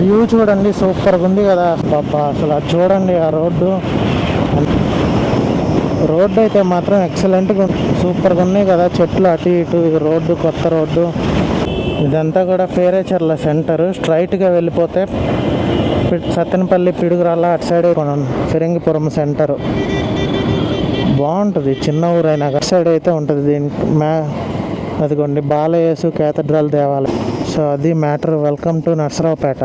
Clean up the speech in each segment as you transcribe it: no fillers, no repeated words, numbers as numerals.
View చూడండి, సూపర్గా ఉంది కదా పాపా. అసలు అది చూడండి, ఆ రోడ్డు అయితే మాత్రం ఎక్సలెంట్గా సూపర్గా ఉన్నాయి కదా. చెట్లు అటు ఇటు, రోడ్డు కొత్త రోడ్డు. ఇదంతా కూడా పేరేచర్ల సెంటర్. స్ట్రైట్గా వెళ్ళిపోతే సత్తెనపల్లి, పిడుగురాళ్ళ అటు సైడ్ ఫిరంగిపురం సెంటర్. బాగుంటుంది, చిన్న ఊరైనా అటు సైడ్ అయితే ఉంటుంది. దీనికి అదిగోండి బాలయేసు కేథడ్రల్ దేవాలయం. సో అది మ్యాటర్. Welcome to Narasaraopet.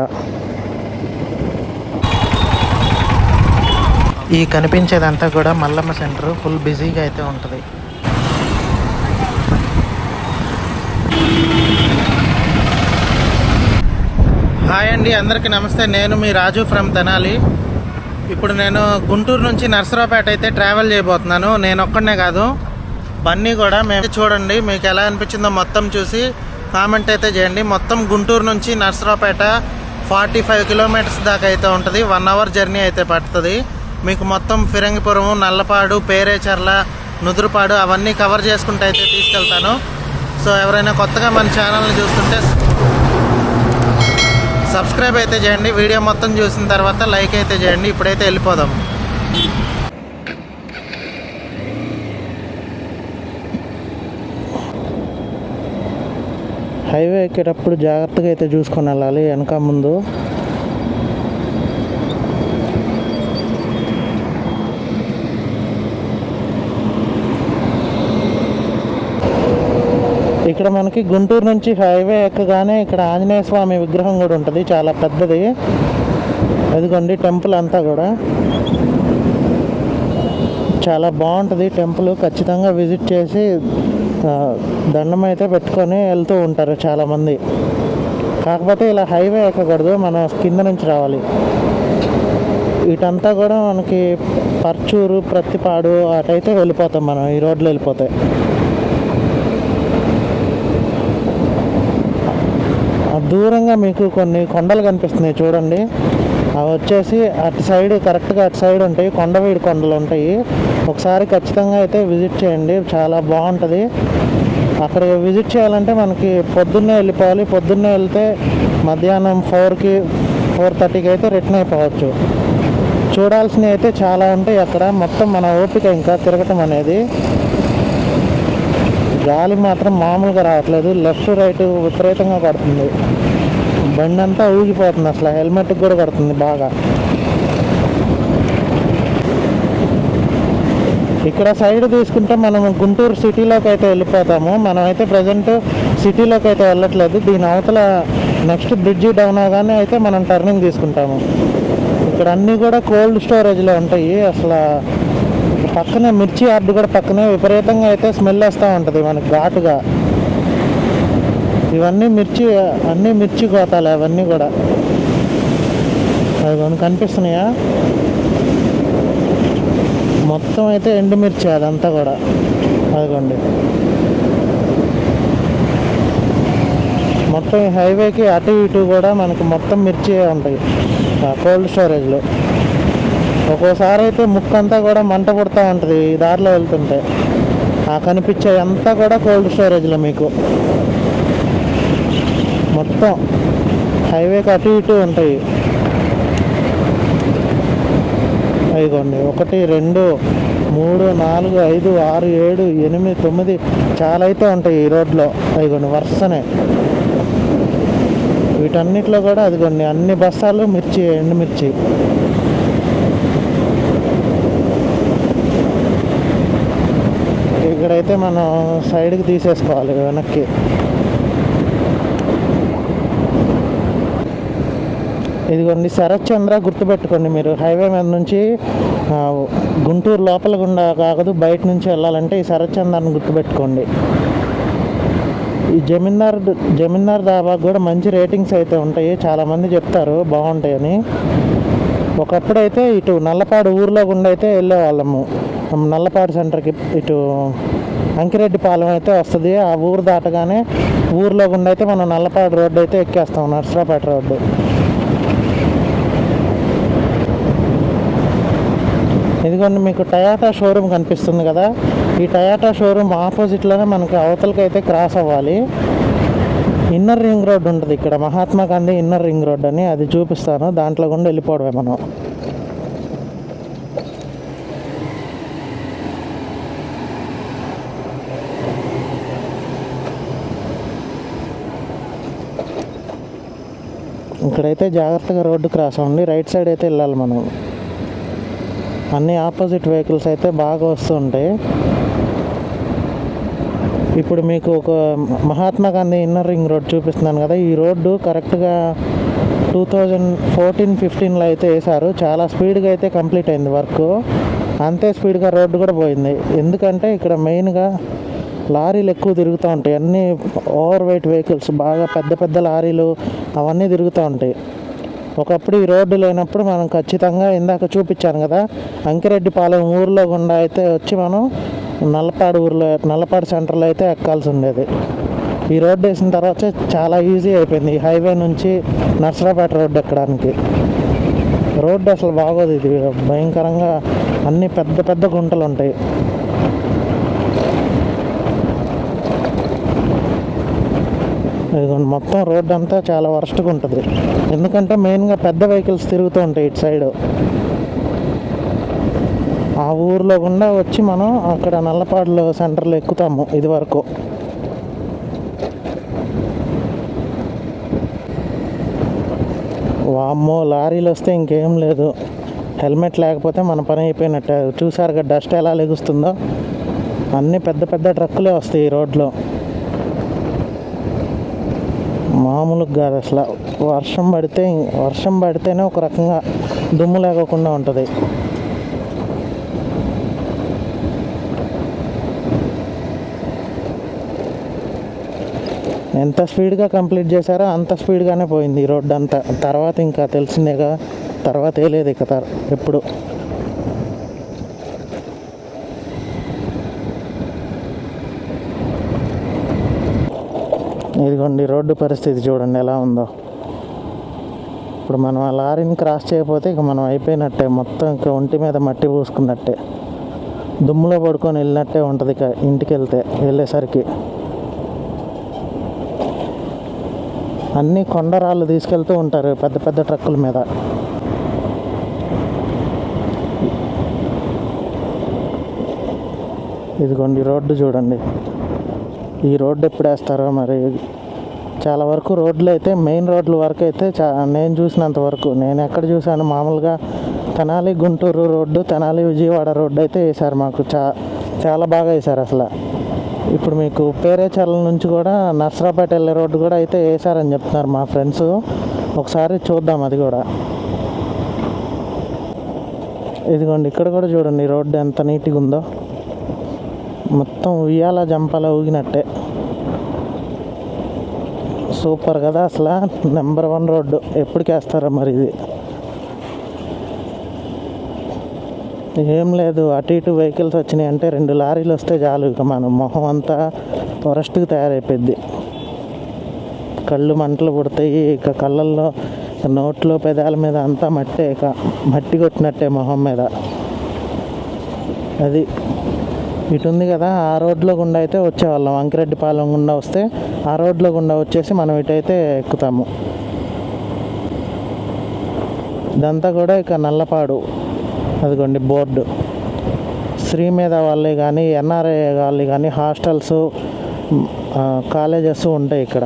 ఈ కనిపించేదంతా కూడా మల్లమ్మ సెంటర్. ఫుల్ బిజీగా అయితే ఉంటుంది. హాయ్ అండి, అందరికీ నమస్తే. నేను మీ రాజు ఫ్రమ్ తెనాలి. ఇప్పుడు నేను గుంటూరు నుంచి నర్సరావుపేట అయితే ట్రావెల్ చేయబోతున్నాను. నేను ఒక్కడనే కాదు, బన్నీ కూడా. మేము చూడండి, మీకు ఎలా అనిపించిందో మొత్తం చూసి కామెంట్ అయితే చేయండి. మొత్తం గుంటూరు నుంచి నర్సరావుపేట 45 కిలోమీటర్స్ దాకా అయితే ఉంటుంది. 1 అవర్ జర్నీ అయితే పడుతుంది. మీకు మొత్తం ఫిరంగిపురం, నల్లపాడు, పేరేచర్ల, నుదురుపాడు అవన్నీ కవర్ చేసుకుంటూ అయితే తీసుకెళ్తాను. సో ఎవరైనా కొత్తగా మన ఛానల్ని చూస్తుంటే సబ్స్క్రైబ్ అయితే చేయండి. వీడియో మొత్తం చూసిన తర్వాత లైక్ అయితే చేయండి. ఇప్పుడైతే వెళ్ళిపోదాం. హైవే ఎక్కేటప్పుడు జాగ్రత్తగా అయితే చూసుకొని వెళ్ళాలి, వెనక ముందు. ఇక్కడ మనకి గుంటూరు నుంచి హైవే ఎక్కగానే ఇక్కడ ఆంజనేయ స్వామి విగ్రహం కూడా ఉంటుంది, చాలా పెద్దది. అదిగోండి టెంపుల్ అంతా కూడా చాలా బాగుంటుంది టెంపుల్. ఖచ్చితంగా విజిట్ చేసి దండం అయితే పెట్టుకొని వెళ్తూ ఉంటారు చాలామంది. కాకపోతే ఇలా హైవే ఎక్కకూడదు, మనం కింద నుంచి రావాలి. ఇటంతా కూడా మనకి పర్చూరు, ప్రత్తిపాడు అటైతే వెళ్ళిపోతాం మనం. ఈ రోడ్లో వెళ్ళిపోతాయి. దూరంగా మీకు కొన్ని కొండలు కనిపిస్తున్నాయి చూడండి. అవి వచ్చేసి అటు సైడ్, కరెక్ట్గా అటు సైడ్ ఉంటాయి, కొండవీడి కొండలు ఉంటాయి. ఒకసారి ఖచ్చితంగా అయితే విజిట్ చేయండి, చాలా బాగుంటుంది. అక్కడ విజిట్ చేయాలంటే మనకి పొద్దున్నే వెళ్ళిపోవాలి. పొద్దున్నే వెళ్తే మధ్యాహ్నం 4:30కి అయితే రిటర్న్ అయిపోవచ్చు. చూడాల్సినవి అయితే చాలా ఉంటాయి అక్కడ. మొత్తం మన ఓపిక ఇంకా తిరగటం అనేది. గాలి మాత్రం మామూలుగా రావట్లేదు. లెఫ్ట్ రైట్ విపరీతంగా పడుతుంది. బండి అంతా ఊగిపోతుంది, అసలు హెల్మెట్కి కూడా పడుతుంది బాగా. ఇక్కడ సైడ్ తీసుకుంటే మనం గుంటూరు సిటీలోకి అయితే వెళ్ళిపోతాము. మనం అయితే ప్రజెంట్ సిటీలోకి అయితే వెళ్ళట్లేదు. దీని అవతల నెక్స్ట్ బ్రిడ్జి డౌన్ అవగానే అయితే మనం టర్నింగ్ తీసుకుంటాము. ఇక్కడ అన్నీ కూడా కోల్డ్ స్టోరేజ్లో ఉంటాయి. అసలు పక్కనే మిర్చి యార్డ్ కూడా పక్కనే విపరీతంగా అయితే స్మెల్ వస్తూ ఉంటుంది మనకి ఘాటుగా. ఇవన్నీ అన్నీ మిర్చి గోతాలు అవన్నీ కూడా. అవి కనిపిస్తున్నాయా? మొత్తం అయితే ఎండుమిర్చి అదంతా కూడా. అదిగోండి మొత్తం హైవేకి అటు ఇటు కూడా మనకి మొత్తం మిర్చి ఉంటాయి కోల్డ్ స్టోరేజ్లో. ఒక్కోసారి అయితే ముక్కంతా కూడా మంట పుడుతూ ఉంటుంది ఈ దారిలో వెళ్తుంటే. కనిపించే అంతా కూడా కోల్డ్ స్టోరేజ్లో మీకు మొత్తం హైవేకి అటు ఇటు ఉంటాయి. అయిగోండి 1 2 3 4 5 6 7 8 9 చాలా అయితే ఉంటాయి ఈ రోడ్లో. అయిగోండి వరుసనే వీటన్నిటిలో కూడా అదిగోండి అన్ని బస్తాలు మిర్చి, ఎండుమిర్చి. ఇక్కడైతే మనం సైడ్కి తీసేసుకోవాలి వెనక్కి. ఇదిగోండి శరత్ చంద్ర, గుర్తుపెట్టుకోండి మీరు. హైవే మీద నుంచి గుంటూరు లోపల గుండా కాకదు, బయట నుంచి వెళ్ళాలంటే ఈ శరత్ చంద్రని గుర్తుపెట్టుకోండి. ఈ జమీందార్ దాబాకు కూడా మంచి రేటింగ్స్ అయితే ఉంటాయి. చాలామంది చెప్తారు బాగుంటాయని. ఒకప్పుడైతే ఇటు నల్లపాడు ఊర్లో గుండా అయితే వెళ్ళేవాళ్ళము. నల్లపాడు సెంటర్కి ఇటు అంకిరెడ్డిపాలెం అయితే వస్తుంది. ఆ ఊరు దాటగానే ఊర్లో గుండా అయితే మనం నల్లపాడు రోడ్డు అయితే ఎక్కేస్తాం, నర్సరావుపేట రోడ్డు. ఇదిగోండి మీకు టయాటా షోరూమ్ కనిపిస్తుంది కదా. ఈ టయాటా షోరూమ్ ఆపోజిట్లోనే మనకి అవతలకి అయితే క్రాస్ అవ్వాలి. ఇన్నర్ రింగ్ రోడ్ ఉంటుంది ఇక్కడ, Mahatma Gandhi inner ring road అని, అది చూపిస్తాను. దాంట్లో గుండా వెళ్ళిపోవడమే మనం. ఇక్కడైతే జాగ్రత్తగా రోడ్డు క్రాస్ అవ్వండి. రైట్ సైడ్ అయితే వెళ్ళాలి మనం. అన్ని ఆపోజిట్ వెహికల్స్ అయితే బాగా వస్తుంటాయి. ఇప్పుడు మీకు ఒక Mahatma Gandhi inner ring road చూపిస్తున్నాను కదా, ఈ రోడ్డు కరెక్ట్గా 2014-15లో అయితే వేశారు. చాలా స్పీడ్గా అయితే కంప్లీట్ అయింది వర్క్. అంతే స్పీడ్గా రోడ్డు కూడా పోయింది. ఎందుకంటే ఇక్కడ మెయిన్గా లారీలు ఎక్కువ తిరుగుతూ ఉంటాయి. అన్నీ ఓవర్ వెయిట్ వెహికల్స్, బాగా పెద్ద పెద్ద లారీలు అవన్నీ తిరుగుతూ ఉంటాయి. ఒకప్పుడు ఈ రోడ్డు లేనప్పుడు మనం ఖచ్చితంగా ఇందాక చూపించాను కదా, అంకిరెడ్డిపాలెం ఊర్లో గుండా అయితే వచ్చి మనం నల్లపాడు సెంటర్లో అయితే ఎక్కాల్సి ఉండేది. ఈ రోడ్డు వేసిన తర్వాత చాలా ఈజీ అయిపోయింది ఈ హైవే నుంచి నర్సరావుపేట రోడ్డు ఎక్కడానికి. రోడ్డు అసలు బాగోదు, ఇది భయంకరంగా అన్ని పెద్ద పెద్ద గుంటలు ఉంటాయి. ఇదిగోండి మొత్తం రోడ్డు అంతా చాలా వరస్ట్గా ఉంటుంది. ఎందుకంటే మెయిన్గా పెద్ద వెహికల్స్ తిరుగుతూ ఉంటాయి ఇటు సైడు. ఆ ఊర్లో గుండా వచ్చి మనం అక్కడ నల్లపాడులో సెంటర్లో ఎక్కుతాము ఇది వరకు. వామ్మో, లారీలు వస్తే ఇంకేం లేదు. హెల్మెట్ లేకపోతే మన పని అయిపోయినట్టే. చూసారుగా డస్ట్ ఎలా లెగుస్తుందో. అన్నీ పెద్ద పెద్ద ట్రక్కులే వస్తాయి ఈ రోడ్లో, మామూలుగా కాదు అసలు. వర్షం పడితేనే ఒక రకంగా దుమ్ము లేకుండా ఉంటుంది. ఎంత స్పీడ్గా కంప్లీట్ చేశారో అంత స్పీడ్గానే పోయింది ఈ రోడ్డు అంతా. తర్వాత ఇంకా తెలిసిందేగా, తర్వాత వేయలేదు ఇక ఎప్పుడు. ఇదిగోండి రోడ్డు పరిస్థితి చూడండి ఎలా ఉందో. ఇప్పుడు మనం ఆ లారీని క్రాస్ చేయకపోతే ఇక మనం అయిపోయినట్టే. మొత్తం ఇక ఒంటి మీద మట్టి పూసుకున్నట్టే, దుమ్ములో పడుకొని వెళ్ళినట్టే ఉంటుంది ఇక ఇంటికి వెళ్ళేసరికి. అన్నీ కొండరాళ్ళు తీసుకెళ్తూ ఉంటారు పెద్ద పెద్ద ట్రక్కుల మీద. ఇదిగోండి రోడ్డు చూడండి. ఈ రోడ్డు ఎప్పుడు వేస్తారో మరి. చాలా వరకు రోడ్లు అయితే, మెయిన్ రోడ్ల వరకు అయితే నేను చూసినంత వరకు, నేను ఎక్కడ చూశాను, మామూలుగా తెనాలి గుంటూరు రోడ్డు, తెనాలి విజయవాడ రోడ్డు అయితే వేశారు మాకు. చాలా బాగా వేశారు అసలు. ఇప్పుడు మీకు పేరేచర్ల నుంచి కూడా నర్సరావుపేట వెళ్ళే రోడ్డు కూడా అయితే వేశారని చెప్తున్నారు మా ఫ్రెండ్స్. ఒకసారి చూద్దాం అది కూడా. ఇదిగోండి ఇక్కడ కూడా చూడండి రోడ్డు ఎంత నీట్గా ఉందో. మొత్తం ఉయ్యాల జంపాల ఊగినట్టే. సూపర్ కదా అసలు. Number 1 road. ఎప్పటికి వేస్తారో మరి ఇది. ఏం లేదు, అటు ఇటు వెహికల్స్ వచ్చినాయి అంటే 2 లారీలు వస్తే చాలు, ఇక మన మొహం అంతా వరస్ట్గా తయారైపోద్ది. కళ్ళు మంటలు పుడతాయి. ఇక కళ్ళల్లో, నోట్లో, పెదాల మీద అంతా మట్టే, ఇక మట్టి కొట్టినట్టే మొహం మీద. అది ఇటు ఉంది కదా, ఆ రోడ్లో గుండా అయితే వచ్చేవాళ్ళం. అంకిరెడ్డిపాలెం గుండా వస్తే ఆ రోడ్లో గుండా వచ్చేసి మనం ఇటైతే ఎక్కుతాము. ఇదంతా కూడా ఇక నల్లపాడు. అదిగోండి బోర్డు. శ్రీ మీద వాళ్ళే కానీ, ఎన్ఆర్ఐ వాళ్ళు కానీ, హాస్టల్స్, కాలేజెస్ ఉంటాయి ఇక్కడ.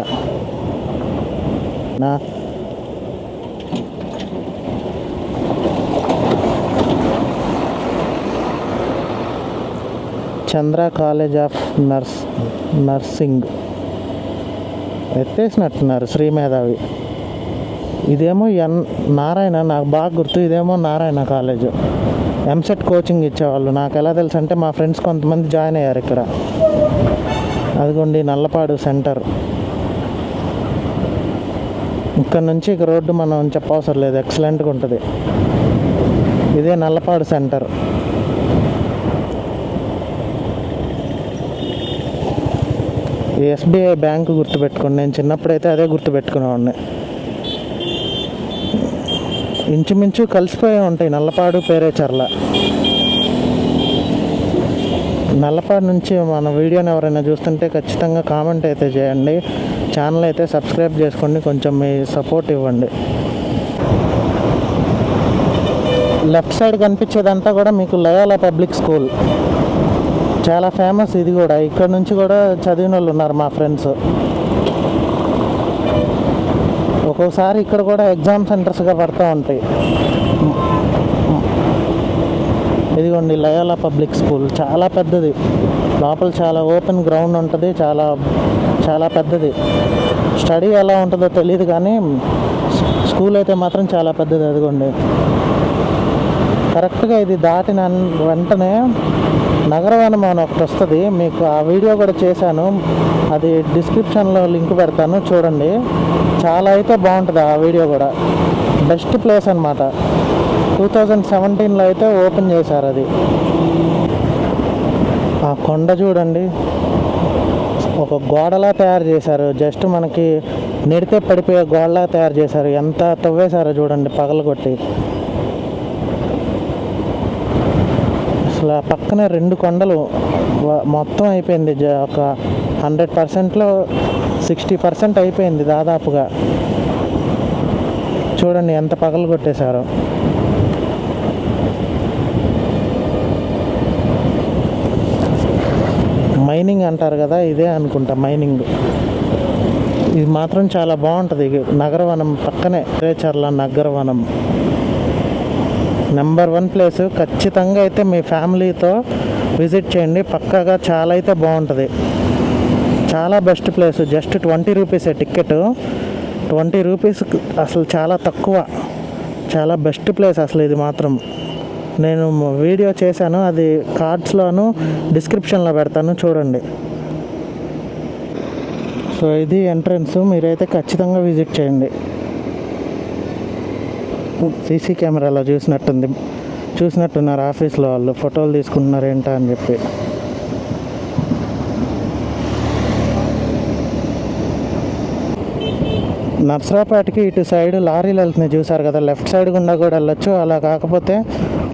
చంద్ర కాలేజ్ ఆఫ్ నర్సింగ్ ఎత్తేసినట్టున్నారు శ్రీ మేధావి. ఇదేమో నారాయణ, నాకు బాగా గుర్తు. ఇదేమో నారాయణ కాలేజు. ఎంసెట్ కోచింగ్ ఇచ్చేవాళ్ళు. నాకు ఎలా తెలుసు అంటే మా ఫ్రెండ్స్ కొంతమంది జాయిన్ అయ్యారు ఇక్కడ. అదిగోండి నల్లపాడు సెంటర్. ఇక్కడ నుంచి ఇక రోడ్డు మనం చెప్పవసరం లేదు, ఎక్సలెంట్గా ఉంటుంది. ఇదే నల్లపాడు సెంటర్. ఎస్బీఐ బ్యాంకు గుర్తుపెట్టుకోండి. నేను చిన్నప్పుడైతే అదే గుర్తుపెట్టుకునేవాడిని. ఇంచుమించు కలిసిపోయి ఉంటాయి నల్లపాడు, పేరేచర్ల. నల్లపాడు నుంచి మన వీడియోని ఎవరైనా చూస్తుంటే ఖచ్చితంగా కామెంట్ అయితే చేయండి. ఛానల్ అయితే సబ్స్క్రైబ్ చేసుకోండి, కొంచెం మీ సపోర్ట్ ఇవ్వండి. లెఫ్ట్ సైడ్ కనిపించేదంతా కూడా మీకు లయోలా పబ్లిక్ స్కూల్, చాలా ఫేమస్ ఇది కూడా. ఇక్కడ నుంచి కూడా చదివిన వాళ్ళు ఉన్నారు మా ఫ్రెండ్స్. ఒక్కోసారి ఇక్కడ కూడా ఎగ్జామ్ సెంటర్స్గా పడుతూ ఉంటాయి. ఇదిగోండి లయోలా పబ్లిక్ స్కూల్, చాలా పెద్దది. లోపల చాలా ఓపెన్ గ్రౌండ్ ఉంటుంది, చాలా చాలా పెద్దది. స్టడీ ఎలా ఉంటుందో తెలియదు కానీ స్కూల్ అయితే మాత్రం చాలా పెద్దది. అదిగోండి కరెక్ట్గా ఇది దాటిన వెంటనే నగరవనం అని ఒకటి వస్తుంది. మీకు ఆ వీడియో కూడా చేశాను, అది డిస్క్రిప్షన్లో లింక్ పెడతాను, చూడండి. చాలా అయితే బాగుంటుంది ఆ వీడియో కూడా. బెస్ట్ ప్లేస్ అనమాట. 2017లో అయితే ఓపెన్ చేశారు అది. ఆ కొండ చూడండి, ఒక గోడలా తయారు చేశారు. జస్ట్ మనకి నెడితే పడిపోయే గోడలా తయారు చేశారు. ఎంత తవ్వేశారో చూడండి పగలగొట్టి. అసలు ఆ పక్కనే 2 కొండలు మొత్తం అయిపోయింది. ఒక 100%లో 60% అయిపోయింది దాదాపుగా. చూడండి ఎంత పగలగొట్టేశారో. మైనింగ్ అంటారు కదా, ఇదే అనుకుంటా మైనింగ్. ఇది మాత్రం చాలా బాగుంటుంది. నగరవనం పక్కనే రేచర్ల నగరవనం నెంబర్ 1 ప్లేస్. ఖచ్చితంగా అయితే మీ ఫ్యామిలీతో విజిట్ చేయండి పక్కాగా. చాలా అయితే బాగుంటుంది, చాలా బెస్ట్ ప్లేస్. జస్ట్ 20 రూపీసే టికెట్. 20 రూపీస్ అసలు చాలా తక్కువ. చాలా బెస్ట్ ప్లేస్ అసలు ఇది మాత్రం. నేను వీడియో చేశాను, అది కార్డ్స్లోను డిస్క్రిప్షన్లో పెడతాను, చూడండి. సో ఇది ఎంట్రన్స్, మీరైతే ఖచ్చితంగా విజిట్ చేయండి. సీసీ కెమెరాలో చూసినట్టున్నారు ఆఫీస్లో వాళ్ళు, ఫోటోలు తీసుకుంటున్నారు ఏంటా అని చెప్పి. నర్సరావుపేటకి ఇటు సైడ్ లారీలు వెళ్తున్నాయి చూసారు కదా, లెఫ్ట్ సైడ్ గుండా కూడా వెళ్ళొచ్చు. అలా కాకపోతే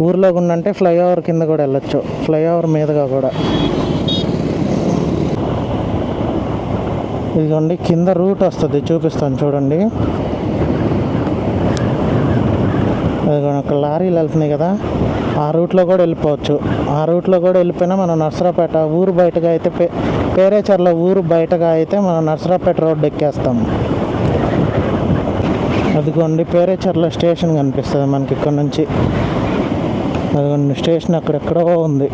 ఊర్లో గుండా అంటే ఫ్లైఓవర్ కింద కూడా వెళ్ళొచ్చు, ఫ్లైఓవర్ మీదుగా కూడా. ఇదిగోండి కింద రూట్ వస్తుంది, చూపిస్తాను చూడండి. ఒక లారీలు వెళ్తున్నాయి కదా, ఆ రూట్లో కూడా వెళ్ళిపోవచ్చు. ఆ రూట్లో కూడా వెళ్ళిపోయినా మనం నర్సరావుపేట ఊరు బయటగా అయితే పేరేచర్ల ఊరు బయటగా అయితే మనం నర్సరావుపేట రోడ్డు ఎక్కేస్తాం. అదిగోండి పేరేచర్ల స్టేషన్ కనిపిస్తుంది మనకి ఇక్కడ నుంచి. అదిగోండి స్టేషన్ అక్కడెక్కడో ఉంది.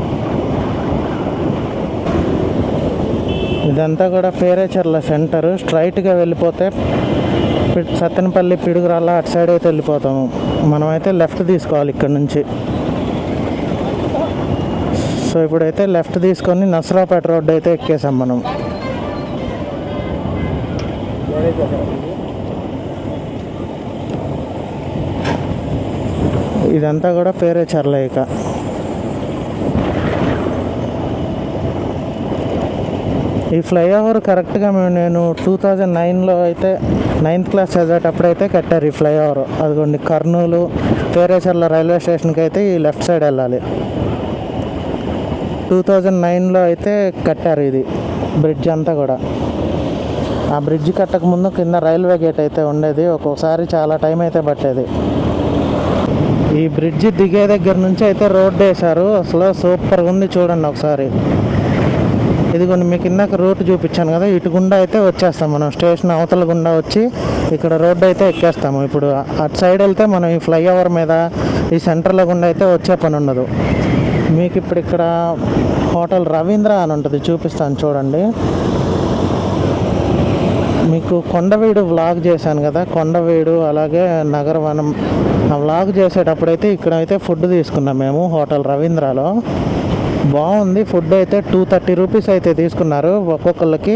ఇదంతా కూడా పేరేచర్ల సెంటరు. స్ట్రైట్గా వెళ్ళిపోతే సత్తెనపల్లి పిడుగురాళ్ళ అటు సైడ్ అయితే వెళ్ళిపోతాము. మనమైతే లెఫ్ట్ తీసుకోవాలి ఇక్కడ నుంచి. సో ఇప్పుడైతే లెఫ్ట్ తీసుకొని నర్సరావుపేట రోడ్డు అయితే ఎక్కేసాం మనం. ఇదంతా కూడా పేరేచర్ల. ఇక ఈ ఫ్లైఓవర్ కరెక్ట్గా నేను 2009లో అయితే 9th క్లాస్ చదివేటప్పుడైతే కట్టారు ఈ ఫ్లైఓవర్. అదిగోండి కర్నూలు పేరేచర్ల రైల్వే స్టేషన్కి అయితే ఈ లెఫ్ట్ సైడ్ వెళ్ళాలి. 2009లో అయితే కట్టారు ఇది బ్రిడ్జ్ అంతా కూడా. ఆ బ్రిడ్జ్ కట్టక ముందు కింద రైల్వే గేట్ అయితే ఉండేది. ఒక్కొక్కసారి చాలా టైం అయితే పట్టేది. ఈ బ్రిడ్జ్ దిగే దగ్గర నుంచి అయితే రోడ్డు వేశారు. అసలు సూపర్గా ఉంది, చూడండి ఒకసారి. ఇదిగోండి మీకు ఇందాక రూట్ చూపించాను కదా, ఇటు గుండా అయితే వచ్చేస్తాం మనం. స్టేషన్ అవతల గుండా వచ్చి ఇక్కడ రోడ్డు అయితే ఎక్కేస్తాము. ఇప్పుడు అటు సైడ్ వెళ్తే మనం ఈ ఫ్లైఓవర్ మీద ఈ సెంటర్లో గుండా అయితే వచ్చే పని ఉండదు. మీకు ఇప్పుడు ఇక్కడ హోటల్ రవీంద్ర అని ఉంటుంది, చూపిస్తాను చూడండి. మీకు కొండవీడు వ్లాగ్ చేశాను కదా, కొండవీడు అలాగే నగరవనం ఆ వ్లాగ్ చేసేటప్పుడైతే ఇక్కడైతే ఫుడ్ తీసుకున్నాం మేము హోటల్ రవీంద్రలో. బాగుంది ఫుడ్ అయితే. 230 రూపీస్ అయితే తీసుకున్నారు ఒక్కొక్కళ్ళకి.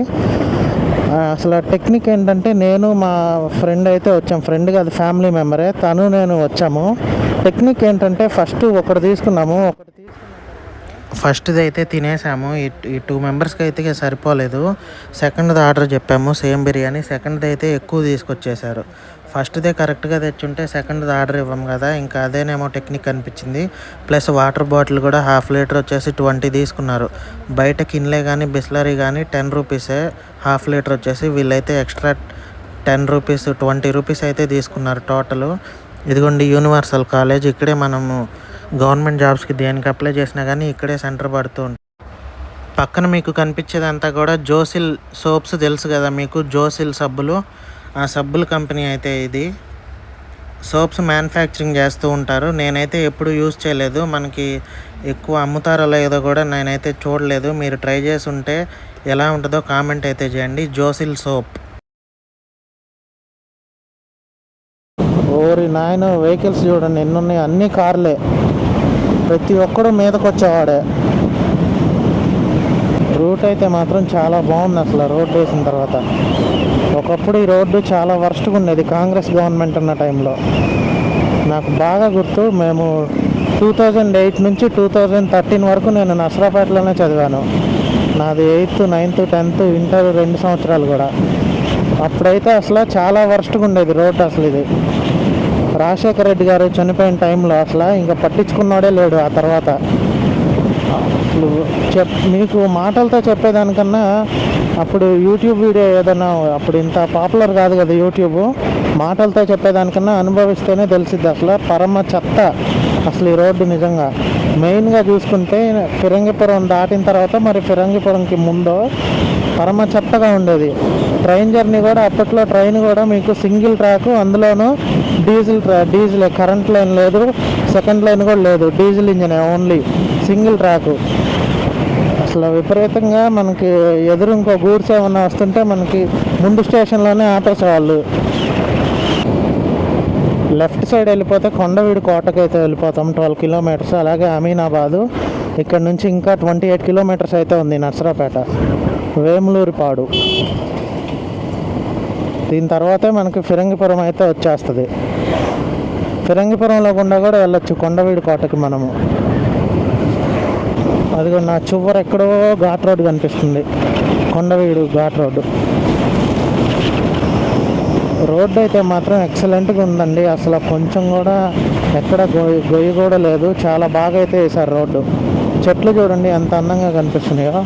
అసలు టెక్నిక్ ఏంటంటే నేను మా ఫ్రెండ్ అయితే వచ్చాం, ఫ్రెండ్ కాదు ఫ్యామిలీ మెంబరే, తను నేను వచ్చాము. టెక్నిక్ ఏంటంటే ఫస్ట్ ఒకటి తీసుకున్నాము, ఫస్ట్ది అయితే తినేసాము. ఈ 2 మెంబర్స్కి అయితే సరిపోలేదు. సెకండ్ది ఆర్డర్ చెప్పాము సేమ్ బిర్యానీ. సెకండ్ది అయితే ఎక్కువ తీసుకొచ్చేసారు. ఫస్ట్దే కరెక్ట్గా తెచ్చుంటే సెకండ్ది ఆర్డర్ ఇవ్వం కదా, ఇంకా అదేనేమో టెక్నిక్ అనిపించింది. ప్లస్ వాటర్ బాటిల్ కూడా హాఫ్ లీటర్ వచ్చేసి 20 తీసుకున్నారు. బయట కిన్లే కానీ బిస్లరీ కానీ 10 రూపీసే, హాఫ్ లీటర్ వచ్చేసి. వీళ్ళైతే ఎక్స్ట్రా 10 రూపీస్ 20 రూపీస్ అయితే తీసుకున్నారు టోటల్. ఇదిగోండి యూనివర్సల్ కాలేజ్. ఇక్కడే మనము గవర్నమెంట్ జాబ్స్కి దేనికి అప్లై చేసినా కానీ ఇక్కడే సెంటర్ పడుతూ ఉంటుంది. పక్కన మీకు కనిపించేదంతా కూడా జోసిల్ సోప్స్ తెలుసు కదా మీకు, జోసిల్ సబ్బులు. ఆ సబ్బుల కంపెనీ అయితే ఇది. సోప్స్ మ్యానుఫ్యాక్చరింగ్ చేస్తూ ఉంటారు. నేనైతే ఎప్పుడు యూజ్ చేయలేదు, మనకి ఎక్కువ అమ్ముతారో లేదో కూడా నేనైతే చూడలేదు. మీరు ట్రై చేసి ఉంటే ఎలా ఉంటుందో కామెంట్ అయితే చేయండి. జోసిల్ సోప్. ఓరి నాయన, వెహికల్స్ చూడండి ఎన్ని ఉన్నాయి, అన్ని కార్లే. ప్రతి ఒక్కడు మీదకి వచ్చేవాడే. రూట్ అయితే మాత్రం చాలా బాగుంది అసలు రోడ్డు వేసిన తర్వాత. ఒకప్పుడు ఈ రోడ్డు చాలా వర్స్ట్గా ఉండేది కాంగ్రెస్ గవర్నమెంట్ ఉన్న టైంలో. నాకు బాగా గుర్తు, మేము 2008 నుంచి 2013 వరకు నేను నర్సరాపేటలోనే చదివాను. నాది 8th, 9th, 10th, ఇంటర్ 2 సంవత్సరాలు కూడా. అప్పుడైతే అసలు చాలా వర్స్ట్గా ఉండేది రోడ్డు. అసలు ఇది రాజశేఖర రెడ్డి గారు చనిపోయిన టైంలో అసలు ఇంకా పట్టించుకున్నాడే లేడు. ఆ తర్వాత అసలు మీకు మాటలతో చెప్పేదానికన్నా అప్పుడు యూట్యూబ్ వీడియో ఏదైనా, అప్పుడు ఇంత పాపులర్ కాదు కదా యూట్యూబ్, మాటలతో చెప్పేదానికన్నా అనుభవిస్తేనే తెలిసిద్ది అసలు పరమ చెత్త అసలు ఈ రోడ్డు. నిజంగా మెయిన్గా చూసుకుంటే ఫిరంగిపురం దాటిన తర్వాత మరి ఫిరంగిపురంకి ముందు పరమ చెత్తగా ఉండేది. ట్రైన్ జర్నీ కూడా అప్పట్లో ట్రైన్ కూడా మీకు సింగిల్ ట్రాక్, అందులోనూ డీజిల్ కరెంట్ లైన్ లేదు, సెకండ్ లైన్ కూడా లేదు, డీజిల్ ఇంజనే ఓన్లీ, సింగిల్ ట్రాక్. అసలు విపరీతంగా మనకి ఎదురు ఇంకో గూడ్స్ ఏమన్నా వస్తుంటే మనకి ముందు స్టేషన్లోనే ఆపేసే వాళ్ళు. లెఫ్ట్ సైడ్ వెళ్ళిపోతే కొండవీడు కోటకైతే వెళ్ళిపోతాం 12 కిలోమీటర్స్. అలాగే అమీనాబాదు, ఇక్కడ నుంచి ఇంకా 28 కిలోమీటర్స్ అయితే ఉంది నర్సరాపేట, వేములూరిపాడు. దీని తర్వాతే మనకి ఫిరంగిపురం అయితే వచ్చేస్తుంది. ఫిరంగిపురంలో గుండా కూడా వెళ్ళొచ్చు కొండవీడు కోటకి మనము. అదిగో నా చివర ఎక్కడో ఘాట్ రోడ్డు కనిపిస్తుంది, కొండవీడు ఘాట్ రోడ్డు. రోడ్డు అయితే మాత్రం ఎక్సలెంట్గా ఉందండి. అసలు కొంచెం కూడా ఎక్కడ గొయ్యి కూడా లేదు. చాలా బాగా అయితే వేశారు రోడ్డు. చెట్లు చూడండి ఎంత అందంగా కనిపిస్తున్నాయో.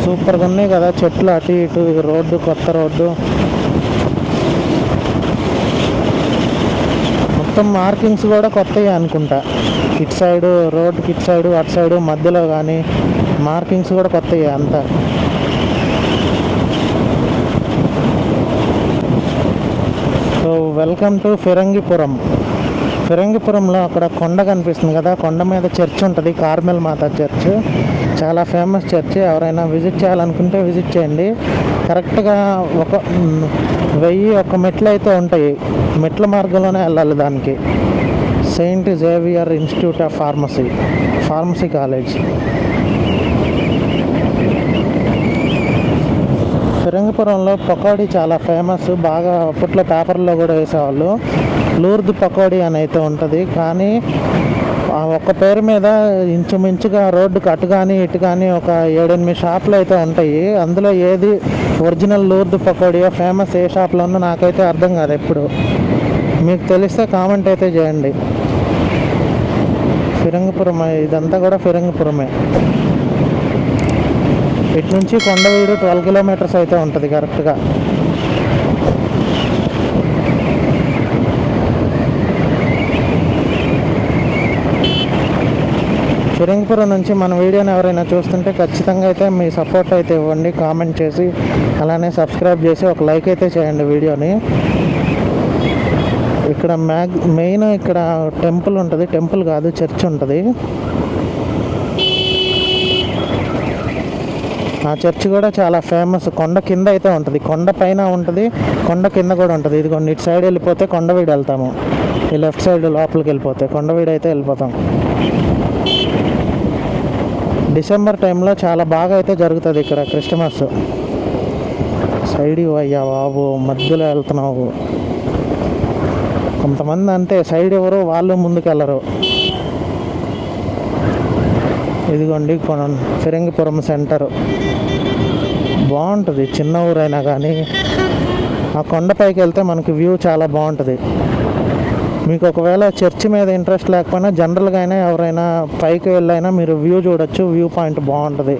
సూపర్గా ఉన్నాయి కదా చెట్లు అటు ఇటు. రోడ్డు కొత్త రోడ్డు, మొత్తం మార్కింగ్స్ కూడా కొత్తవి అనుకుంటా. ఇటు సైడు రోడ్డుకి, ఇటు సైడు అటు సైడు మధ్యలో కానీ మార్కింగ్స్ కూడా కొత్తవి అంతా. So welcome to Phirangipuram. ఫిరంగిపురంలో అక్కడ కొండ కనిపిస్తుంది కదా, కొండ మీద చర్చ్ ఉంటుంది, కార్మెల్ మాత చర్చ్. చాలా ఫేమస్ చర్చ్. ఎవరైనా విజిట్ చేయాలనుకుంటే విజిట్ చేయండి. కరెక్ట్గా 1001 మెట్లు అయితే ఉంటాయి. మెట్ల మార్గంలోనే వెళ్ళాలి దానికి. Saint Xavier Institute of Pharmacy college. ఫిరంగిపురంలో పకోడీ చాలా ఫేమస్. బాగా అప్పట్లో పేపర్లో కూడా వేసేవాళ్ళు. లూర్ద్ పకోడీ అని అయితే ఉంటుంది. కానీ ఆ ఒక్క పేరు మీద ఇంచుమించుగా రోడ్డుకి అటు కానీ ఇటు కానీ ఒక 7-8 షాపులు అయితే ఉంటాయి. అందులో ఏది ఒరిజినల్ లూర్ద్ పకోడీయో, ఫేమస్ ఏ షాప్లో ఉందో నాకైతే అర్థం కాదు ఎప్పుడు. మీకు తెలిస్తే కామెంట్ అయితే చేయండి. ఫిరంగిపురం ఇదంతా కూడా ఫిరంగిపురమే. ఇటు నుంచి కొండవీడు 12 కిలోమీటర్స్ అయితే ఉంటుంది కరెక్ట్గా. ఫిరంగిపురం నుంచి మన వీడియోని ఎవరైనా చూస్తుంటే ఖచ్చితంగా అయితే మీ సపోర్ట్ అయితే ఇవ్వండి, కామెంట్ చేసి అలానే సబ్స్క్రైబ్ చేసి ఒక లైక్ అయితే చేయండి వీడియోని. ఇక్కడ మెయిన్ ఇక్కడ టెంపుల్ ఉంటుంది, టెంపుల్ కాదు చర్చ్ ఉంటుంది. ఆ చర్చ్ కూడా చాలా ఫేమస్. కొండ కింద అయితే ఉంటుంది, కొండ పైన ఉంటుంది, కొండ కింద కూడా ఉంటుంది. ఇదిగోండి ఇటు సైడ్ వెళ్ళిపోతే కొండవీడు వెళ్తాము, ఈ లెఫ్ట్ సైడ్ లోపలికి వెళ్ళిపోతే కొండవీడు అయితే వెళ్ళిపోతాం. డిసెంబర్ టైంలో చాలా బాగా అయితే జరుగుతుంది ఇక్కడ క్రిస్టమస్. సైడ్ అయ్యా బాబు, మధ్యలో వెళ్తున్నావు. కొంతమంది అంతే సైడ్ ఎవరు వాళ్ళు ముందుకెళ్ళరు. ఇదిగోండి ఫిరంగిపురం సెంటర్. బాగుంటుంది. చిన్న ఊరైనా కానీ ఆ కొండపైకి వెళ్తే మనకి వ్యూ చాలా బాగుంటుంది. మీకు ఒకవేళ చర్చి మీద ఇంట్రెస్ట్ లేకపోయినా జనరల్గా అయినా ఎవరైనా పైకి వెళ్ళైనా మీరు వ్యూ చూడొచ్చు. వ్యూ పాయింట్ బాగుంటుంది.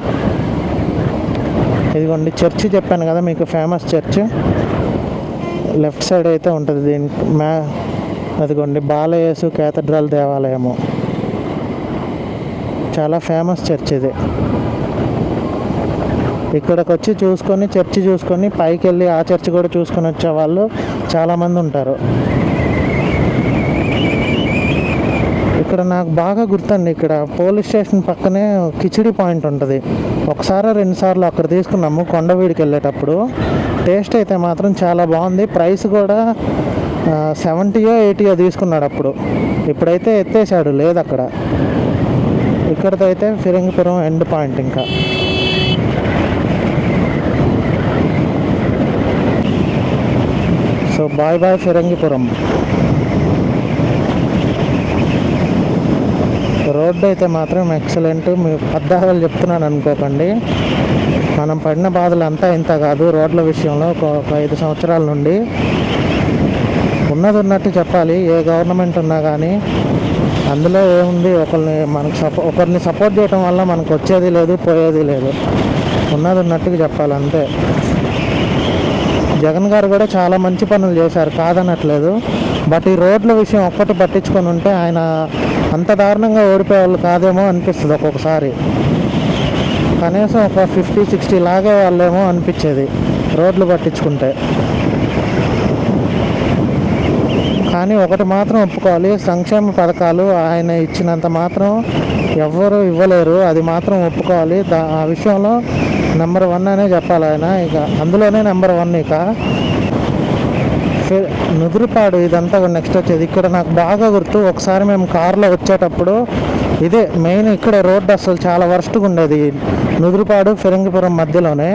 ఇదిగోండి చర్చి చెప్పాను కదా మీకు, ఫేమస్ చర్చ్ లెఫ్ట్ సైడ్ అయితే ఉంటుంది. దీనికి అదిగోండి బాలయేసు కేథడ్రల్ దేవాలయము, చాలా ఫేమస్ చర్చ్ ఇది. ఇక్కడికి వచ్చి చూసుకొని చర్చి చూసుకొని పైకి వెళ్ళి ఆ చర్చి కూడా చూసుకొని వచ్చే వాళ్ళు చాలామంది ఉంటారు. ఇక్కడ నాకు బాగా గుర్తండి, ఇక్కడ పోలీస్ స్టేషన్ పక్కనే కిచిడి పాయింట్ ఉంటుంది. ఒకసారి 2 సార్లు అక్కడ తీసుకున్నాము కొండవీడికి వెళ్ళేటప్పుడు. టేస్ట్ అయితే మాత్రం చాలా బాగుంది. ప్రైస్ కూడా 70 80 తీసుకున్నాడు అప్పుడు. ఇప్పుడైతే ఎత్తేసాడు, లేదు అక్కడ. ఇక్కడితో అయితే ఫిరంగిపురం ఎండ్ పాయింట్. ఇంకా so bye bye Firangipuram. Road అయితే మాత్రం ఎక్సలెంట్. మీ పద్దాకలు చెప్తున్నాను అనుకోకండి, మనం పడిన బాధలు అంతా ఇంత కాదు రోడ్ల విషయంలో. ఒక 5 సంవత్సరాల నుండి ఉన్నది ఉన్నట్టు చెప్పాలి. ఏ గవర్నమెంట్ ఉన్నా కానీ అందులో ఏముంది, ఒకరిని సపోర్ట్ చేయడం వల్ల మనకు వచ్చేది లేదు, పోయేది లేదు. ఉన్నది ఉన్నట్టుగా చెప్పాలి అంతే. జగన్ గారు కూడా చాలా మంచి పనులు చేశారు, కాదనట్లేదు. బట్ ఈ రోడ్ల విషయం ఒక్కటి పట్టించుకొని ఉంటే ఆయన అంత దారుణంగా ఓడిపోయేవాళ్ళు కాదేమో అనిపిస్తుంది ఒక్కొక్కసారి. కనీసం ఒక 50-60 లాగే వాళ్ళేమో అనిపించేది రోడ్లు పట్టించుకుంటే. కానీ ఒకటి మాత్రం ఒప్పుకోవాలి, సంక్షేమ పథకాలు ఆయన ఇచ్చినంత మాత్రం ఎవ్వరూ ఇవ్వలేరు. అది మాత్రం ఒప్పుకోవాలి. ఆ విషయంలో నెంబర్ 1 అనే చెప్పాలి ఆయన. ఇక అందులోనే నెంబర్ 1. ఇక నుదురుపాడు ఇదంతా నెక్స్ట్ వచ్చేది. ఇక్కడ నాకు బాగా గుర్తు, ఒకసారి మేము కారులో వచ్చేటప్పుడు ఇదే మెయిన్. ఇక్కడ రోడ్డు అసలు చాలా వర్స్ట్గా ఉండేది, నుదురుపాడు ఫిరంగిపురం మధ్యలోనే.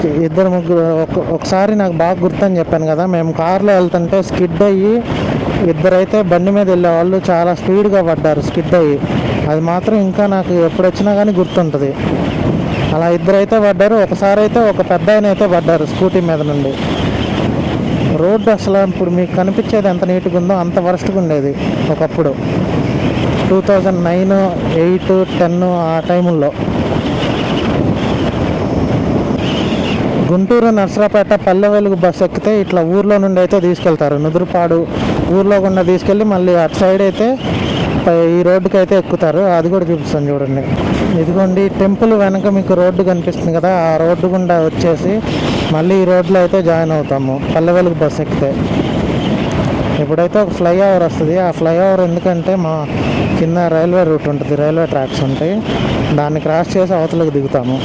2-3 ఒకసారి నాకు బాగా గుర్తని చెప్పాను కదా, మేము కారులో వెళ్తుంటే స్కిడ్ అయ్యి 2 అయితే బండి మీద వెళ్ళేవాళ్ళు చాలా స్పీడ్గా పడ్డారు, స్కిడ్ అయ్యి. అది మాత్రం ఇంకా నాకు ఎప్పుడు వచ్చినా కానీ గుర్తుంటుంది. అలా 2 అయితే పడ్డారు. ఒకసారి అయితే ఒక పెద్ద ఆయన అయితే పడ్డారు స్కూటీ మీద నుండి. రోడ్డు అసలు ఇప్పుడు మీకు కనిపించేది ఎంత నీట్గా ఉందో అంత వరస్ట్గా ఉండేది ఒకప్పుడు. 2009, 8, 10 ఆ టైముల్లో. గుంటూరు నర్సరాపేట పల్లె వెలుగు బస్సు ఎక్కితే ఇట్లా ఊర్లో నుండి అయితే తీసుకెళ్తారు. నుదురుపాడు ఊర్లో గుండా తీసుకెళ్ళి మళ్ళీ అటు సైడ్ అయితే ఈ రోడ్డుకి అయితే ఎక్కుతారు. అది కూడా చూపిస్తాను చూడండి. ఇదిగోండి టెంపుల్ వెనక మీకు రోడ్డు కనిపిస్తుంది కదా, ఆ రోడ్డు గుండా వచ్చేసి మళ్ళీ ఈ రోడ్లో అయితే జాయిన్ అవుతాము పల్లె వెలుగు బస్సు ఎక్కితే. ఇప్పుడైతే ఒక ఫ్లైఓవర్ వస్తుంది. ఆ ఫ్లైఓవర్ ఎందుకంటే మా కింద రైల్వే రూట్ ఉంటుంది, రైల్వే ట్రాక్స్ ఉంటాయి. దాన్ని క్రాస్ చేసి అవతలకు దిగుతాము.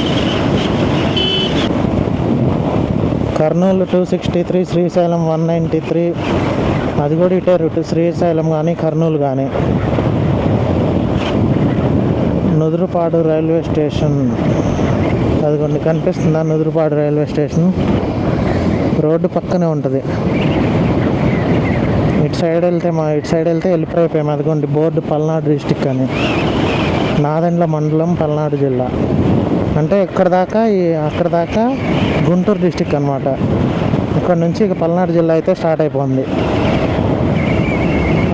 కర్నూలు 263, శ్రీశైలం 193. అది కూడా ఇటే రూట్, శ్రీశైలం కానీ కర్నూలు కానీ. నుదురుపాడు రైల్వే స్టేషన్ అదిగోండి కనిపిస్తుందా, నుదురుపాడు రైల్వే స్టేషన్ రోడ్డు పక్కనే ఉంటుంది. ఇటు సైడ్ వెళ్తే వెళ్ళిపోయిపోయాము. అదిగోండి బోర్డు పల్నాడు డిస్టిక్ అని, నాదెండ్ల మండలం, పల్నాడు జిల్లా. అంటే అక్కడ దాకా గుంటూరు డిస్టిక్ అనమాట. ఇక్కడ నుంచి ఇక పల్నాడు జిల్లా అయితే స్టార్ట్ అయిపోయింది.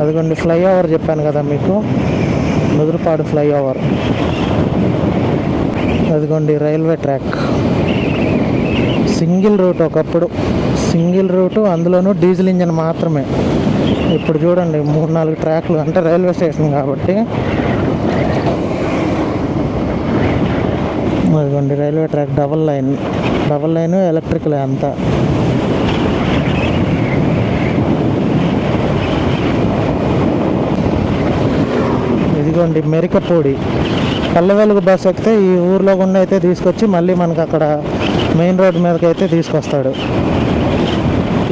అదిగోండి ఫ్లైఓవర్ చెప్పాను కదా మీకు, నుదురుపాడు ఫ్లైఓవర్. అదిగోండి రైల్వే ట్రాక్, సింగిల్ రూట్. ఒకప్పుడు సింగిల్ రూటు, అందులోనూ డీజిల్ ఇంజన్ మాత్రమే. ఇప్పుడు చూడండి 3-4 ట్రాక్లు, అంటే రైల్వే స్టేషన్ కాబట్టి. అదిగోండి railway track, double line electrical అంతా. ఇదిగోండి మెరికపూడి పల్లె వెలుగు బస్ ఎక్కితే ఈ ఊర్లో గుండా అయితే తీసుకొచ్చి మళ్ళీ మనకు అక్కడ మెయిన్ రోడ్ మీదకి అయితే తీసుకొస్తాడు.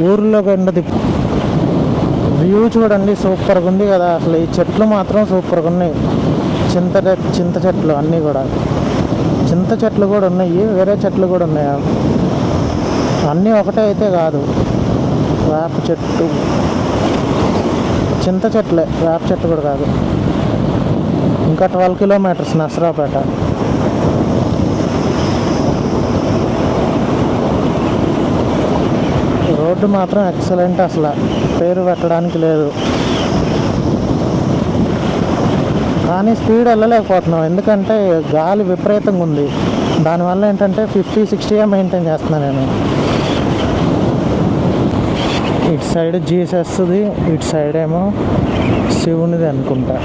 ఊర్లో గుండా వ్యూ చూడండి, సూపర్గా ఉంది కదా అసలు. ఈ చెట్లు మాత్రం సూపర్గా ఉన్నాయి. చింత చెట్లు అన్నీ కూడా, చింత చెట్లు కూడా ఉన్నాయి, వేరే చెట్లు కూడా ఉన్నాయి. అన్నీ ఒకటే అయితే కాదు. వేప చెట్టు, చింత చెట్లే, వేప చెట్టు కూడా కాదు. ఇంకా 12 కిలోమీటర్స్ నర్సరావుపేట. రోడ్డు మాత్రం ఎక్సలెంట్, అసలు పేరు పెట్టడానికి లేదు. కానీ స్పీడ్ వెళ్ళలేకపోతున్నాం, ఎందుకంటే గాలి విపరీతంగా ఉంది. దానివల్ల ఏంటంటే 50-60 మెయింటైన్ చేస్తున్నాను నేను. ఇటు సైడ్ జీసస్ది, ఇటు సైడ్ ఏమో శివునిది అనుకుంటా.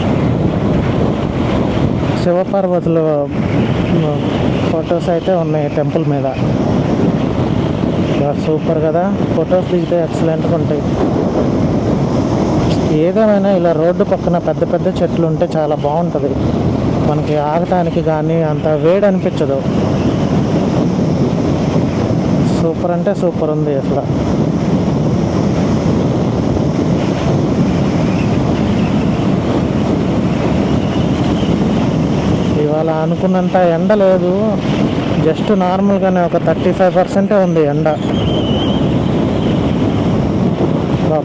శివపార్వతుల ఫొటోస్ అయితే ఉన్నాయి టెంపుల్ మీద. సూపర్ కదా, ఫొటోస్ దిగితే ఎక్సలెంట్గా ఉంటాయి. ఏదేమైనా ఇలా రోడ్డు పక్కన పెద్ద పెద్ద చెట్లు ఉంటే చాలా బాగుంటుంది, మనకి ఆగటానికి కానీ అంత వేడి అనిపించదు. సూపర్ అంటే సూపర్ ఉంది అసలు. ఇవాళ అనుకున్నంత ఎండ లేదు, జస్ట్ నార్మల్గానే ఒక 35% ఉంది ఎండ.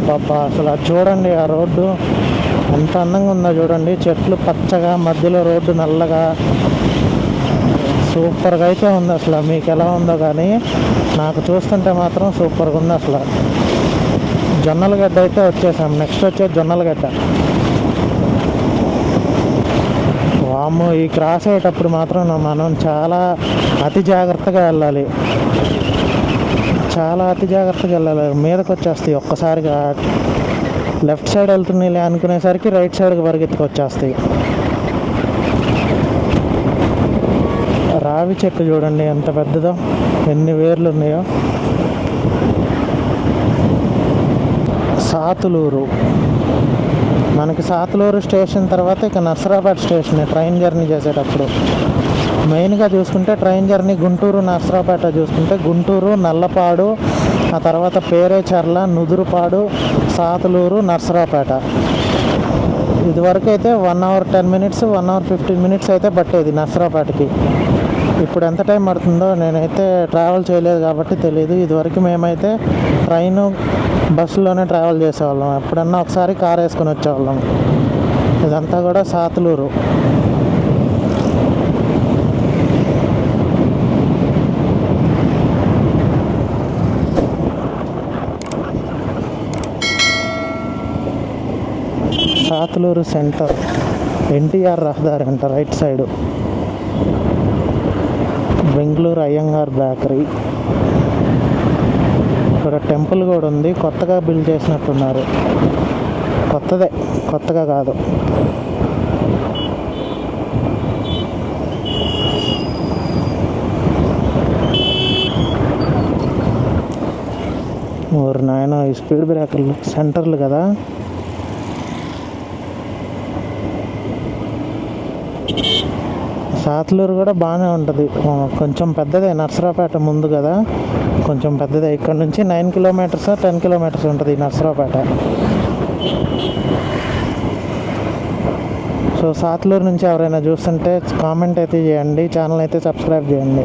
బాబా అసలు అది చూడండి, ఆ రోడ్డు ఎంత అందంగా ఉందో చూడండి. చెట్లు పచ్చగా, మధ్యలో రోడ్డు నల్లగా, సూపర్గా అయితే ఉంది. అసలు మీకు ఎలా ఉందో కానీ నాకు చూస్తుంటే మాత్రం సూపర్గా ఉంది అసలు. జొన్నలగడ్డ అయితే వచ్చేసాం, నెక్స్ట్ వచ్చేది జొన్నలగడ్డ. వామ్మో, ఈ క్రాస్ అయ్యేటప్పుడు మాత్రం మనం చాలా అతి జాగ్రత్తగా వెళ్ళాలి, చాలా అతి జాగ్రత్తగా వెళ్ళాలి. మీదకి వచ్చేస్తాయి ఒక్కసారిగా. లెఫ్ట్ సైడ్ వెళ్తున్నాయి అనుకునేసరికి రైట్ సైడ్కి పరిగెత్తుకు వచ్చేస్తాయి. రావి చెట్టు చూడండి ఎంత పెద్దదో, ఎన్ని వేర్లు ఉన్నాయో. సాతులూరు, మనకి సాతులూరు స్టేషన్ తర్వాత ఇక నర్సరాబాద్ స్టేషన్ ట్రైన్ జర్నీ చేసేటప్పుడు. మెయిన్గా చూసుకుంటే ట్రైన్ జర్నీ గుంటూరు నర్సరావుపేట చూసుకుంటే గుంటూరు, నల్లపాడు, ఆ తర్వాత పేరేచర్ల, నుదురుపాడు, సాతులూరు, నర్సరావుపేట. ఇదివరకు అయితే 1 hour 10 minutes, 1 hour 15 minutes అయితే పట్టేది నర్సరావుపేటకి. ఇప్పుడు ఎంత టైం పడుతుందో నేనైతే ట్రావెల్ చేయలేదు కాబట్టి తెలియదు. ఇదివరకు మేమైతే ట్రైను, బస్సులోనే ట్రావెల్ చేసేవాళ్ళం. ఎప్పుడన్నా ఒకసారి కార్ వేసుకొని వచ్చేవాళ్ళం. ఇదంతా కూడా సాతులూరు. సాతులూరు సెంటర్, ఎన్టీఆర్ రహదారి అంట right side. Bengaluru Iyengar bakery. ఇక్కడ టెంపుల్ కూడా ఉంది, కొత్తగా బిల్డ్ చేసినట్టున్నారు. కొత్తదే, కొత్తగా కాదు. ఓరు నాయన, ఈ స్పీడ్ బ్రేకర్లు సెంటర్లు కదా. సాతులూరు కూడా బాగానే ఉంటుంది, కొంచెం పెద్దదే. నర్సరావుపేట ముందు కదా, కొంచెం పెద్దదే. ఇక్కడ నుంచి 9 kilometers 10 kilometers ఉంటుంది నర్సరావుపేట. సో సాతులూరు నుంచి ఎవరైనా చూస్తుంటే కామెంట్ అయితే చేయండి, ఛానల్ అయితే సబ్స్క్రైబ్ చేయండి.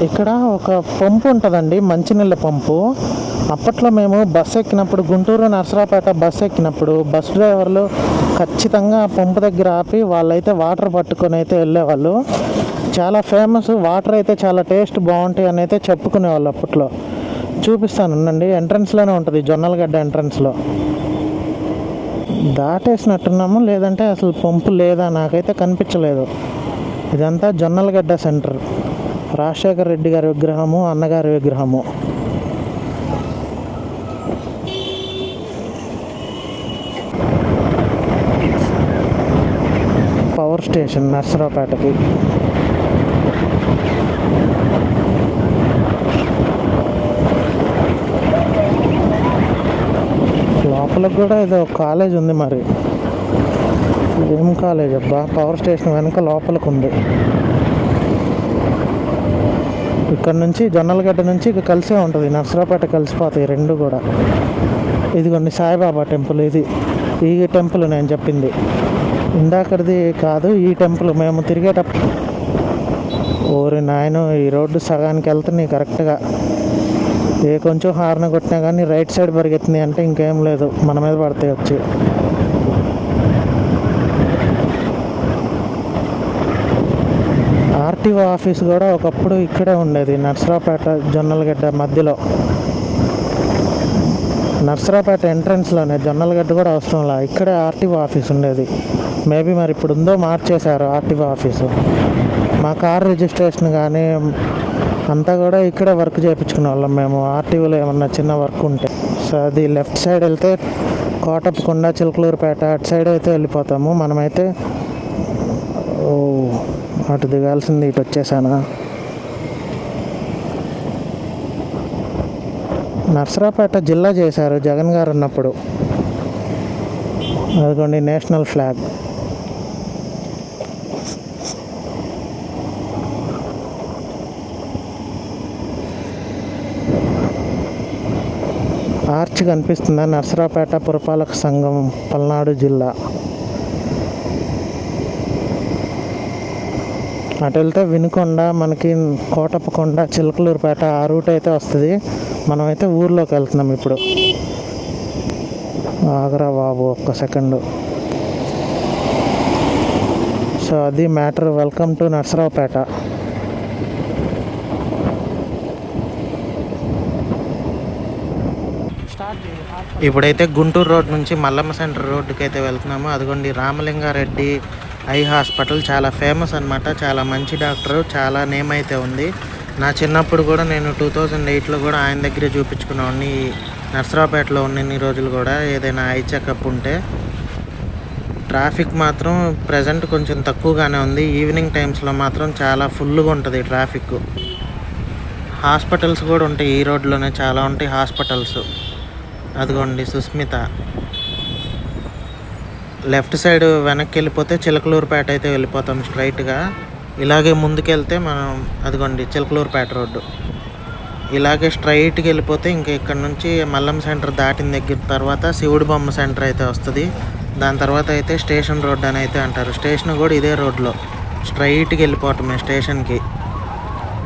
ఇక్కడ ఒక పంపు ఉంటుందండి, మంచినీళ్ళ పంపు. అప్పట్లో మేము బస్సు ఎక్కినప్పుడు, గుంటూరు నర్సరావుపేట బస్సు ఎక్కినప్పుడు బస్ డ్రైవర్లు ఖచ్చితంగా పంపు దగ్గర ఆపి వాళ్ళైతే వాటర్ పట్టుకొని అయితే వెళ్ళేవాళ్ళు. చాలా ఫేమస్, వాటర్ అయితే చాలా టేస్ట్ బాగుంటాయి అని అయితే చెప్పుకునేవాళ్ళు అప్పట్లో. చూపిస్తాను ఉండండి, ఎంట్రన్స్లోనే ఉంటుంది, జొన్నలగడ్డ ఎంట్రన్స్లో. దాటేసినట్టున్నాము, లేదంటే అసలు పంపు లేదా నాకైతే కనిపించలేదు. ఇదంతా జొన్నలగడ్డ సెంటర్. రాజశేఖర రెడ్డి గారి విగ్రహము, అన్నగారి విగ్రహము. పవర్ స్టేషన్ నర్సరావుపేటకి. లోపలికి కూడా ఏదో కాలేజ్ ఉంది, మరి ఏం కాలేజ్ అబ్బా. పవర్ స్టేషన్ వెనక లోపలికి ఉంది. ఇక్కడ నుంచి జొన్నలగడ్డ నుంచి ఇక కలిసే ఉంటుంది, నర్సరావుపేట కలిసిపోతాయి రెండు కూడా. ఇదిగోండి సాయిబాబా టెంపుల్. ఈ టెంపుల్ నేను చెప్పింది ఇందాకది కాదు, ఈ టెంపుల్ మేము తిరిగేటప్పుడు. ఓరి నాయన, ఈ రోడ్డు సగానికి వెళ్తున్నాయి కరెక్ట్గా. ఏ కొంచెం హార్న్ కొట్టినా కానీ రైట్ సైడ్ పరిగెత్తుంది అంటే ఇంకేం లేదు, మన మీద పడతాయి వచ్చి. ఆర్టీఓ ఆఫీస్ కూడా ఒకప్పుడు ఇక్కడే ఉండేది, నర్సరావుపేట జొన్నలగడ్డ మధ్యలో. నర్సరావుపేట ఎంట్రన్స్లోనే, జొన్నలగడ్డ కూడా అవసరంలా, ఇక్కడే ఆర్టీఓ ఆఫీస్ ఉండేది. మేబీ మరి ఇప్పుడు ఉందో మార్చేశారు ఆర్టీఓ ఆఫీసు. మా కార్ రిజిస్ట్రేషన్ కానీ అంతా కూడా ఇక్కడే వర్క్ చేయించుకునే వాళ్ళం మేము, ఆర్టీఓలో ఏమన్నా చిన్న వర్క్ ఉంటే. సో అది లెఫ్ట్ సైడ్ వెళ్తే కోటప్పకొండ, చిలకలూరుపేట అటు సైడ్ అయితే వెళ్ళిపోతాము. మనమైతే అటు దిగాల్సింది, ఇటు వచ్చేసానా. నర్సరావుపేట జిల్లా చేశారు జగన్ గారు ఉన్నప్పుడు. అదిగోండి నేషనల్ ఫ్లాగ్. ఆర్చ్ కనిపిస్తుందా? నర్సరావుపేట పురపాలక సంఘం, పల్నాడు జిల్లా. అటు వెళ్తే వినుకొండ, మనకి కోటప్పకొండ, చిలకలూరుపేట ఆ రూట్ అయితే వస్తుంది. మనమైతే ఊర్లోకి వెళ్తున్నాం ఇప్పుడు. ఆగరా బాబు ఒక్క సెకండు. సో అది మ్యాటర్. Welcome to Narasaraopet. ఇప్పుడైతే గుంటూరు రోడ్ నుంచి మల్లమ్మ సెంటర్ రోడ్డుకి అయితే వెళ్తున్నాము. అదిగోండి రామలింగారెడ్డి ఐ హాస్పిటల్, చాలా ఫేమస్ అనమాట. చాలా మంచి డాక్టరు, చాలా నేమ్ అయితే ఉంది. నా చిన్నప్పుడు కూడా నేను 2008లో కూడా ఆయన దగ్గరే చూపించుకున్నాను. నర్సరావుపేటలో ఉన్నన్ని రోజులు కూడా ఏదైనా ఐ చెకప్ ఉంటే. ట్రాఫిక్ మాత్రం ప్రజెంట్ కొంచెం తక్కువగానే ఉంది. ఈవినింగ్ టైమ్స్లో మాత్రం చాలా ఫుల్గా ఉంటుంది ట్రాఫిక్. హాస్పిటల్స్ కూడా ఉంటాయి ఈ రోడ్లోనే, చాలా ఉంటాయి హాస్పిటల్స్. అదిగోండి సుస్మిత. లెఫ్ట్ సైడ్ వెనక్కి వెళ్ళిపోతే చిలకలూరుపేట అయితే వెళ్ళిపోతాం స్ట్రైట్గా. ఇలాగే ముందుకెళ్తే మనం అదిగోండి చిలకలూరుపేట రోడ్డు. ఇలాగే స్ట్రైట్కి వెళ్ళిపోతే ఇంకా ఇక్కడ నుంచి మల్లమ్మ సెంటర్ దాటిన దగ్గర తర్వాత శివుడి బొమ్మ సెంటర్ అయితే వస్తుంది. దాని తర్వాత అయితే స్టేషన్ రోడ్ అని అయితే అంటారు. స్టేషన్ కూడా ఇదే రోడ్లో స్ట్రైట్కి వెళ్ళిపోవటమే స్టేషన్కి.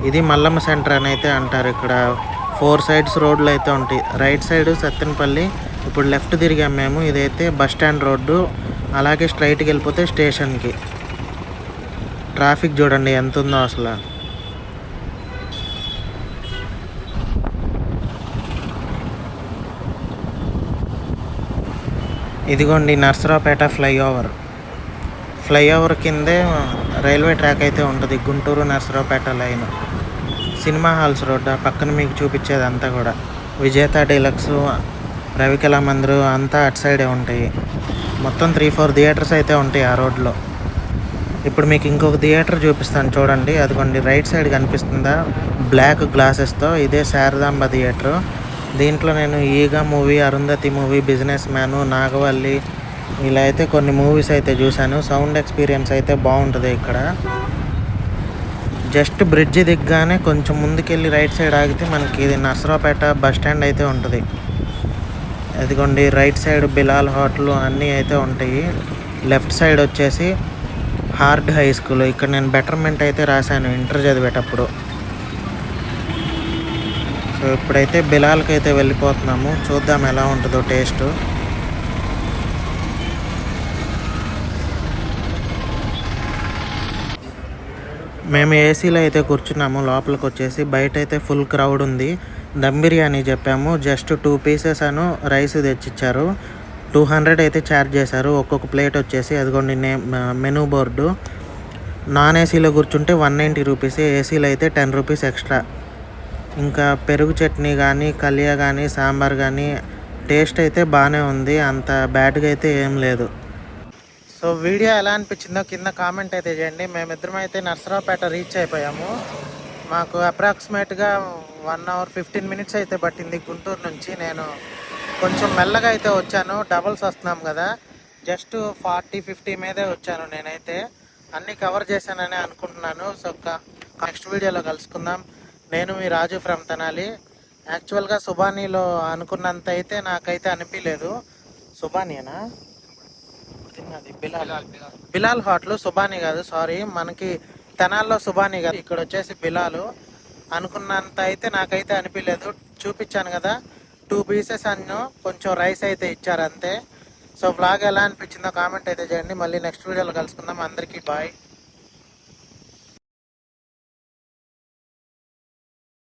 ఇది మల్లమ్మ సెంటర్ అని అయితే అంటారు. ఇక్కడ 4 సైడ్స్ రోడ్లు అయితే ఉంటాయి. రైట్ సైడ్ సత్తెనపల్లి, ఇప్పుడు లెఫ్ట్ తిరిగాం మేము. ఇదైతే బస్ స్టాండ్ రోడ్డు. అలాగే స్ట్రైట్కి వెళ్ళిపోతే స్టేషన్కి. ట్రాఫిక్ చూడండి ఎంత ఉందో అసలు. ఇదిగోండి నర్సరావుపేట ఫ్లైఓవర్. ఫ్లైఓవర్ కిందే రైల్వే ట్రాక్ అయితే ఉంటుంది, Guntur Narasaraopet line. Cinema halls road పక్కన మీకు చూపించేది అంతా కూడా విజేత డీలక్స్, రవికళా మందిర్ అంతా అటు సైడే ఉంటాయి. మొత్తం 3-4 థియేటర్స్ అయితే ఉంటాయి ఆ రోడ్లో. ఇప్పుడు మీకు ఇంకొక థియేటర్ చూపిస్తాను చూడండి. అదిగోండి రైట్ సైడ్ కనిపిస్తుందా బ్లాక్ గ్లాసెస్తో, ఇదే శారదాంబ థియేటరు. దీంట్లో నేను Eega movie, Arundhati movie, business man, Nagavalli ఇలా అయితే కొన్ని మూవీస్ అయితే చూశాను. సౌండ్ ఎక్స్పీరియన్స్ అయితే బాగుంటుంది ఇక్కడ. జస్ట్ బ్రిడ్జి దిగ్గానే కొంచెం ముందుకెళ్ళి రైట్ సైడ్ ఆగితే మనకి ఇది నర్సరావుపేట బస్ స్టాండ్ అయితే ఉంటుంది. అదిగోండి రైట్ సైడ్ బిలాల్ హోటల్ అన్నీ అయితే ఉంటాయి. లెఫ్ట్ సైడ్ వచ్చేసి హార్డ్ హై స్కూల్. ఇక్కడ నేను బెటర్మెంట్ అయితే రాశాను ఇంటర్ చదివేటప్పుడు. సో ఇప్పుడైతే బిలాల్కి అయితే వెళ్ళిపోతున్నాము. చూద్దాం ఎలా ఉంటుందో టేస్ట్. మేము ఏసీలో అయితే కూర్చున్నాము. లోపలికి వచ్చేసి బయట అయితే ఫుల్ క్రౌడ్ ఉంది. దమ్ బిర్యానీ చెప్పాము. జస్ట్ 2 పీసెస్ అను రైస్ తెచ్చిచ్చారు. 200 అయితే ఛార్జ్ చేశారు ఒక్కొక్క ప్లేట్ వచ్చేసి. అదిగోండి మెనూ బోర్డు. నాన్ ఏసీలో కూర్చుంటే 190 రూపీస్, ఏసీలో అయితే 10 రూపీస్ ఎక్స్ట్రా. ఇంకా పెరుగు చట్నీ కానీ, కలియా కానీ, సాంబార్ కానీ టేస్ట్ అయితే బాగానే ఉంది. అంత బ్యాడ్గా అయితే ఏం లేదు. సో వీడియో ఎలా అనిపించిందో కింద కామెంట్ అయితే చేయండి. మేమిద్దరం అయితే నర్సరావుపేట రీచ్ అయిపోయాము. మాకు అప్రాక్సిమేట్గా 1 hour 15 minutes అయితే పట్టింది గుంటూరు నుంచి. నేను కొంచెం మెల్లగా అయితే వచ్చాను, డబల్స్ వస్తున్నాం కదా. జస్ట్ 40-50 మీదే వచ్చాను నేనైతే. అన్నీ కవర్ చేశానని అనుకుంటున్నాను. సో నెక్స్ట్ వీడియోలో కలుసుకుందాం. నేను మీ రాజు ఫ్రమ్ తెనాలి. యాక్చువల్గా సుబానీలో అనుకున్నంత అయితే నాకైతే అనిపించలేదు. సుబానీనా తిన్నది? బిలాల్ హోటల్, సుబానీ కాదు, సారీ. మనకి తెనాల్లో సుబానీ కాదు, ఇక్కడ వచ్చేసి బిలాలు. అనుకున్నంత అయితే నాకైతే అనిపించలేదు. చూపించాను కదా 2 పీసెస్ అన్ను, కొంచెం రైస్ అయితే ఇచ్చారు అంతే. సో వ్లాగ్ ఎలా అనిపించిందో కామెంట్ అయితే చేయండి. మళ్ళీ నెక్స్ట్ వీడియోలో కలుసుకుందాం. అందరికీ బాయ్.